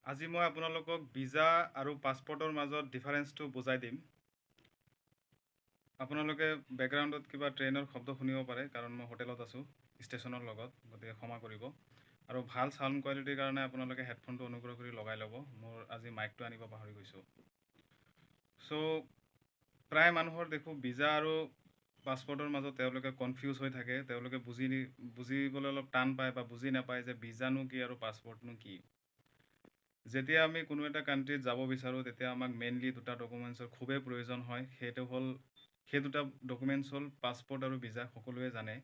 আজি মই আপোনালোকক ভিজা আৰু পাছপৰ্টৰ মাজত ডিফাৰেন্সটো বুজাই দিম। আপোনালোকে বেকগ্ৰাউণ্ডত কিবা ট্ৰেইনৰ শব্দ শুনিব পাৰে কাৰণ মই হোটেলত আছোঁ ষ্টেচনৰ লগত, গতিকে ক্ষমা কৰিব। আৰু ভাল চাউণ্ড কোৱালিটিৰ কাৰণে আপোনালোকে হেডফোনটো অনুগ্ৰহ কৰি লগাই ল'ব। মোৰ আজি মাইকটো আনিব পাহৰি গৈছোঁ। চ' প্ৰায় মানুহৰ দেখোঁ ভিজা আৰু পাছপৰ্টৰ মাজত তেওঁলোকে কনফিউজ হৈ থাকে, তেওঁলোকে বুজিবলৈ অলপ টান পায় বা বুজি নাপায় যে ভিজানো কি আৰু পাছপৰ্টনো কি। যেতিয়া আমি কোনো এটা কাণ্ট্ৰিত যাব বিচাৰোঁ তেতিয়া আমাক মেইনলি দুটা ডকুমেণ্টছৰ খুবেই প্ৰয়োজন হয়। সেই দুটা ডকুমেণ্টছ হ'ল পাছপৰ্ট আৰু ভিজা। সকলোৱে জানে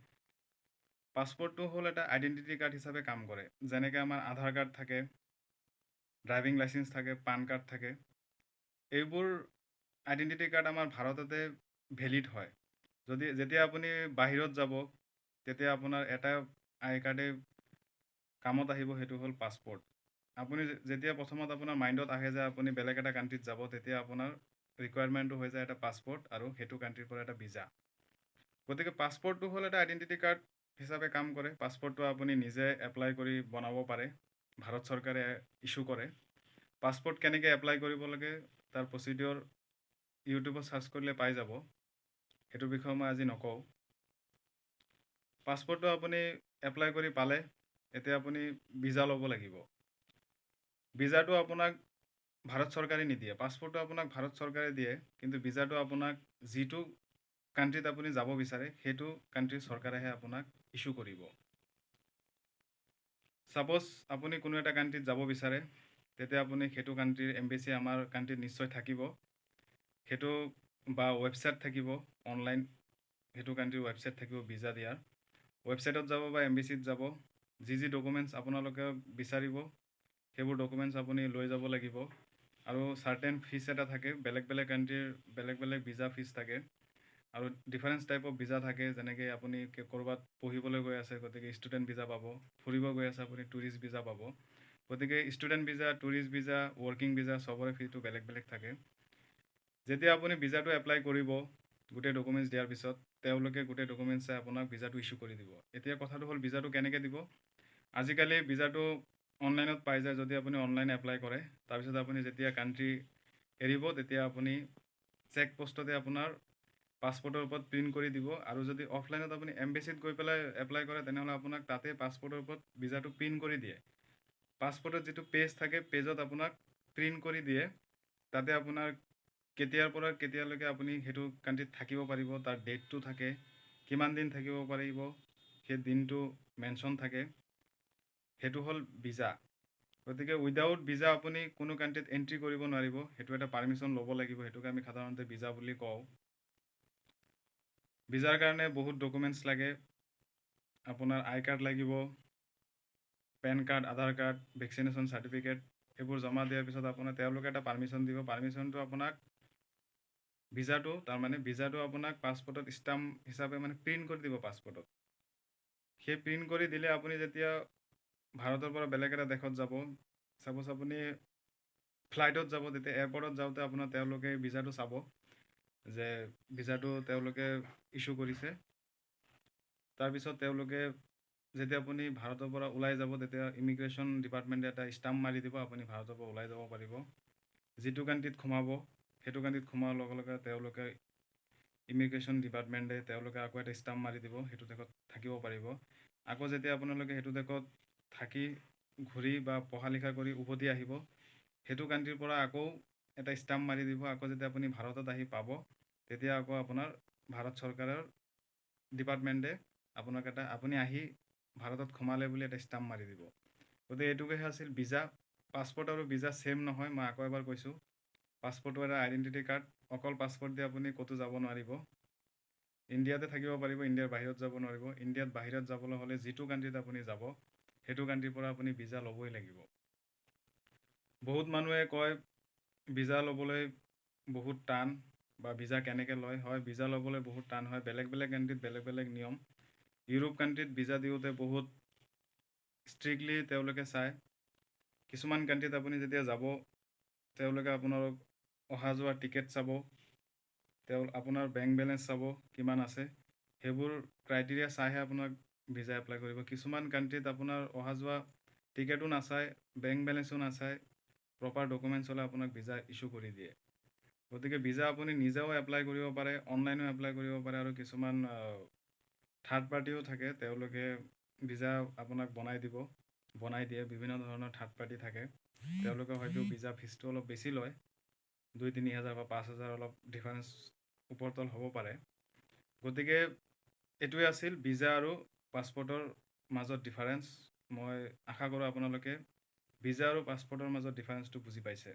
পাছপৰ্টটো হ'ল এটা আইডেণ্টিটি কাৰ্ড হিচাপে কাম কৰে। যেনেকৈ আমাৰ আধাৰ কাৰ্ড থাকে, ড্ৰাইভিং লাইচেঞ্চ থাকে, পান কাৰ্ড থাকে। এইবোৰ আইডেণ্টিটি কাৰ্ড আমাৰ ভাৰততে ভেলিড হয়। যেতিয়া আপুনি বাহিৰত যাব তেতিয়া আপোনাৰ এটা আই কাৰ্ডে কামত আহিব, সেইটো হ'ল পাছপৰ্ট। আপুনি যেতিয়া প্ৰথমত আপোনাৰ মাইণ্ডত আহে যে আপুনি বেলেগ এটা কাণ্ট্ৰিত যাব, তেতিয়া আপোনাৰ ৰিকুৱাৰমেণ্টটো হৈ যায় এটা পাছপৰ্ট আৰু সেইটো কাণ্ট্ৰিৰ পৰা এটা ভিজা। গতিকে পাছপৰ্টটো হ'ল এটা আইডেণ্টিটি কাৰ্ড হিচাপে কাম কৰে। পাছপৰ্টটো আপুনি নিজে এপ্লাই কৰি বনাব পাৰে, ভাৰত চৰকাৰে ইছ্যু কৰে। পাছপৰ্ট কেনেকৈ এপ্লাই কৰিব লাগে তাৰ প্ৰচিডিঅ'ৰ ইউটিউবত চাৰ্চ কৰিলে পাই যাব। সেইটো বিষয়ে মই আজি নকওঁ। পাছপৰ্টটো আপুনি এপ্লাই কৰি পালে, এতিয়া আপুনি ভিজা ল'ব লাগিব। ভিজাটো আপোনাক ভাৰত চৰকাৰে নিদিয়ে, পাছপৰ্টটো আপোনাক ভাৰত চৰকাৰে দিয়ে, কিন্তু ভিজাটো আপোনাক যিটো কাণ্ট্ৰিত আপুনি যাব বিচাৰে সেইটো কাণ্ট্ৰিৰ চৰকাৰেহে আপোনাক ইছ্যু কৰিব। ছাপ'জ আপুনি কোনো এটা কাণ্ট্ৰিত যাব বিচাৰে, তেতিয়া আপুনি সেইটো কাণ্ট্ৰিৰ এম্বেচি আমাৰ কাণ্ট্ৰিত নিশ্চয় থাকিব। সেইটো বা ৱেবছাইট থাকিব অনলাইন, সেইটো কাণ্ট্ৰিৰ ৱেবছাইট থাকিব ভিজা দিয়াৰ। ৱেবছাইটত যাব বা এম্বেচিত যাব, যি ডকুমেণ্টছ আপোনালোকে বিচাৰিব সেইবোৰ ডকুমেণ্টছ আপুনি লৈ যাব লাগিব। আৰু চাৰ্টেন ফিজ এটা থাকে, বেলেগ বেলেগ কাণ্ট্ৰিৰ বেলেগ বেলেগ ভিজা ফিজ থাকে আৰু ডিফাৰেঞ্চ টাইপ অফ ভিজা থাকে। যেনেকৈ আপুনি ক'ৰবাত পঢ়িবলৈ গৈ আছে, গতিকে ষ্টুডেণ্ট ভিজা পাব। ফুৰিব গৈ আছে আপুনি টুৰিষ্ট ভিজা পাব। গতিকে ষ্টুডেণ্ট ভিজা, টুৰিষ্ট ভিজা, ৱৰ্কিং ভিজা চবৰে ফিজটো বেলেগ বেলেগ থাকে। যেতিয়া আপুনি ভিজাটো এপ্লাই কৰিব, গোটেই ডকুমেণ্টছ দিয়াৰ পিছত তেওঁলোকে গোটেই ডকুমেণ্টছ চাই আপোনাক ভিজাটো ইছ্যু কৰি দিব। এতিয়া কথাটো হ'ল ভিজাটো কেনেকৈ দিব। আজিকালি ভিজাটো অনলাইনত পাই যায় যদি আপুনি অনলাইন এপ্লাই কৰে। তাৰপিছত আপুনি যেতিয়া কাণ্ট্ৰি এৰিব তেতিয়া আপুনি চেক পষ্টতে আপোনাৰ পাছপৰ্টৰ ওপৰত প্ৰিণ্ট কৰি দিব। আৰু যদি অফলাইনত আপুনি এম্বেচিত গৈ পেলাই এপ্লাই কৰে, তেনেহ'লে আপোনাক তাতে পাছপৰ্টৰ ওপৰত ভিজাটো প্ৰিণ্ট কৰি দিয়ে। পাছপৰ্টত যিটো পেজ থাকে, পেজত আপোনাক প্ৰিণ্ট কৰি দিয়ে। তাতে আপোনাৰ কেতিয়াৰ পৰা কেতিয়ালৈকে আপুনি সেইটো কাণ্ট্ৰিত থাকিব পাৰিব, তাৰ ডেটটো থাকে, কিমান দিন থাকিব পাৰিব সেই দিনটো মেনশ্যন থাকে। সেইটো হ'ল ভিজা। গতিকে উইদাউট ভিজা আপুনি কোনো কাণ্ট্ৰিত এণ্ট্ৰি কৰিব নোৱাৰিব। সেইটো এটা পাৰ্মিশ্যন ল'ব লাগিব, সেইটোকে আমি সাধাৰণতে ভিজা বুলি কওঁ। ভিজাৰ কাৰণে বহুত ডকুমেণ্টছ লাগে। আপোনাৰ আই কাৰ্ড লাগিব, পেন কাৰ্ড, আধাৰ কাৰ্ড, ভেকচিনেশ্যন চাৰ্টিফিকেট। এইবোৰ জমা দিয়াৰ পিছত আপোনাৰ তেওঁলোকে এটা পাৰ্মিশ্যন দিব। পাৰ্মিশ্যনটো আপোনাক ভিজাটো আপোনাক পাছপৰ্টত ষ্টাম্প হিচাপে প্ৰিণ্ট কৰি দিব পাছপৰ্টত। সেই প্ৰিণ্ট কৰি দিলে আপুনি যেতিয়া ভাৰতৰ পৰা বেলেগ এটা দেশত যাব, ছাপ'জ আপুনি ফ্লাইটত যাব, তেতিয়া এয়াৰপৰ্টত যাওঁতে আপোনাৰ তেওঁলোকে ভিজাটো চাব যে ভিজাটো তেওঁলোকে ইছ্যু কৰিছে। তাৰপিছত তেওঁলোকে যেতিয়া আপুনি ভাৰতৰ পৰা ওলাই যাব, তেতিয়া ইমিগ্ৰেশ্যন ডিপাৰ্টমেণ্টে এটা ষ্টাম্প মাৰি দিব, আপুনি ভাৰতৰ পৰা ওলাই যাব পাৰিব। যিটো কাণ্ট্ৰিত সোমাব সেইটো কাণ্ট্ৰিত সোমোৱাৰ লগে লগে তেওঁলোকে ইমিগ্ৰেশ্যন ডিপাৰ্টমেণ্টে তেওঁলোকে আকৌ এটা ষ্টাম্প মাৰি দিব, সেইটো দেশত থাকিব পাৰিব। আকৌ যেতিয়া আপোনালোকে সেইটো দেশত থাকি ঘূৰি বা পঢ়া লিখা কৰি উভতি আহিব, সেইটো কাণ্ট্ৰিৰ পৰা আকৌ এটা ষ্টাম্প মাৰি দিব। আকৌ যেতিয়া আপুনি ভাৰতত আহি পাব, তেতিয়া আকৌ আপোনাৰ ভাৰত চৰকাৰৰ ডিপাৰ্টমেণ্টে আপোনাক আপুনি আহি ভাৰতত সোমালে বুলি এটা ষ্টাম্প মাৰি দিব। গতিকে এইটোকে আছিল ভিজা। পাছপৰ্ট আৰু ভিজা ছেম নহয়, মই আকৌ এবাৰ কৈছোঁ। পাছপৰ্টটো এটা আইডেণ্টিটি কাৰ্ড। অকল পাছপৰ্ট দি আপুনি ক'তো যাব নোৱাৰিব। ইণ্ডিয়াতে থাকিব পাৰিব, ইণ্ডিয়াৰ বাহিৰত যাব নোৱাৰিব। ইণ্ডিয়াত বাহিৰত যাবলৈ হ'লে যিটো কাণ্ট্ৰিত আপুনি যাব, সেইটো কাণ্ট্ৰিৰ পৰা আপুনি ভিজা ল'বই লাগিব। বহুত মানুহে কয় ভিজা ল'বলৈ বহুত টান বা ভিজা কেনেকৈ লয়। হয়, ভিজা ল'বলৈ বহুত টান হয়। বেলেগ বেলেগ কাণ্ট্ৰিত বেলেগ বেলেগ নিয়ম। ইউৰোপ কাণ্ট্ৰিত ভিজা দিওঁতে বহুত ষ্ট্ৰিক্টলি তেওঁলোকে চায়। কিছুমান কাণ্ট্ৰিত আপুনি যেতিয়া যাব, তেওঁলোকে আপোনাক অহা যোৱা টিকেট চাব, আপোনাৰ বেংক বেলেঞ্চ চাব কিমান আছে, সেইবোৰ ক্ৰাইটেৰিয়া চাইহে আপোনাক ভিজা এপ্লাই কৰিব। কিছুমান কাণ্ট্ৰিত আপোনাৰ অহা যোৱা টিকেটো নাচায়, বেংক বেলেঞ্চো নাচায়, প্ৰপাৰ ডকুমেণ্টছ হ'লে আপোনাক ভিছা ইছ্যু কৰি দিয়ে। গতিকে ভিছা আপুনি নিজেও এপ্লাই কৰিব পাৰে, অনলাইনো এপ্লাই কৰিব পাৰে, আৰু কিছুমান থাৰ্ড পাৰ্টিও থাকে, তেওঁলোকে ভিছা আপোনাক বনাই দিয়ে। বিভিন্ন ধৰণৰ থাৰ্ড পাৰ্টি থাকে, তেওঁলোকে হয়তো ভিছা ফিজটো অলপ বেছি লয়, 2-3 হাজাৰ বা 5 হাজাৰ, অলপ ডিফাৰেঞ্চ ওপৰতল হ'ব পাৰে। গতিকে এইটোৱে আছিল ভিছা আৰু পাছপৰ্টৰ মাজত ডিফাৰেঞ্চ। মই আশা কৰোঁ আপোনালোকে ভিছা আৰু পাছপৰ্টৰ মাজত ডিফাৰেঞ্চটো বুজি পাইছে।